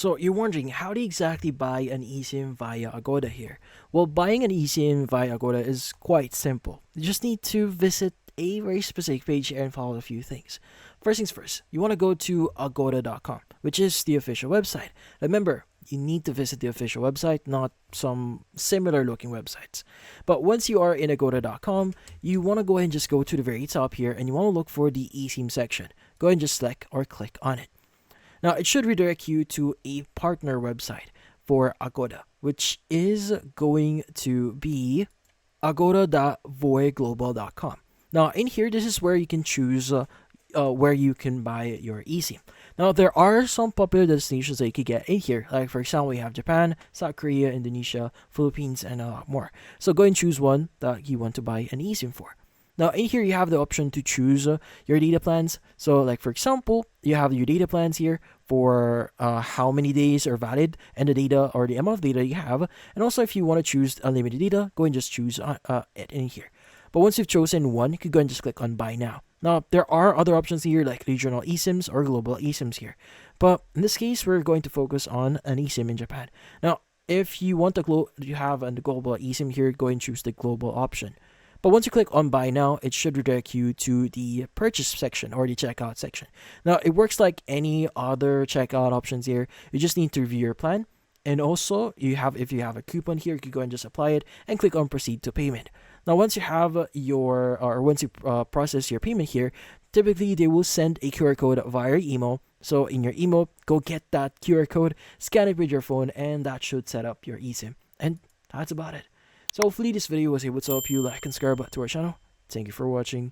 So you're wondering, how do you exactly buy an eSIM via Agoda here? Well, buying an eSIM via Agoda is quite simple. You just need to visit a very specific page here and follow a few things. First things first, you want to go to agoda.com, which is the official website. Remember, you need to visit the official website, not some similar looking websites. But once you are in agoda.com, you want to go ahead and just go to the very top here and you want to look for the eSIM section. Go ahead and just select or click on it. Now, it should redirect you to a partner website for Agoda, which is going to be agoda.voiglobal.com. Now, in here, this is where you can choose where you can buy your eSIM. Now, there are some popular destinations that you could get in here. Like, for example, we have Japan, South Korea, Indonesia, Philippines, and a lot more. So go and choose one that you want to buy an eSIM for. Now, in here, you have the option to choose your data plans. So, like, for example, you have your data plans here for how many days are valid and the data or the amount of data you have. And also, if you want to choose unlimited data, go and just choose it in here. But once you've chosen one, you could go and just click on Buy Now. Now, there are other options here like regional eSIMs or global eSIMs here. But in this case, we're going to focus on an eSIM in Japan. Now, if you want you have a global eSIM here, go and choose the global option. But once you click on Buy Now, it should redirect you to the purchase section or the checkout section. Now, it works like any other checkout options here. You just need to review your plan. And also, if you have a coupon here, you can go and just apply it and click on Proceed to Payment. Now, once you have once you process your payment here, typically they will send a QR code via email. So in your email, go get that QR code, scan it with your phone, and that should set up your eSIM. And that's about it. So hopefully this video was able to help you. Like and subscribe to our channel. Thank you for watching.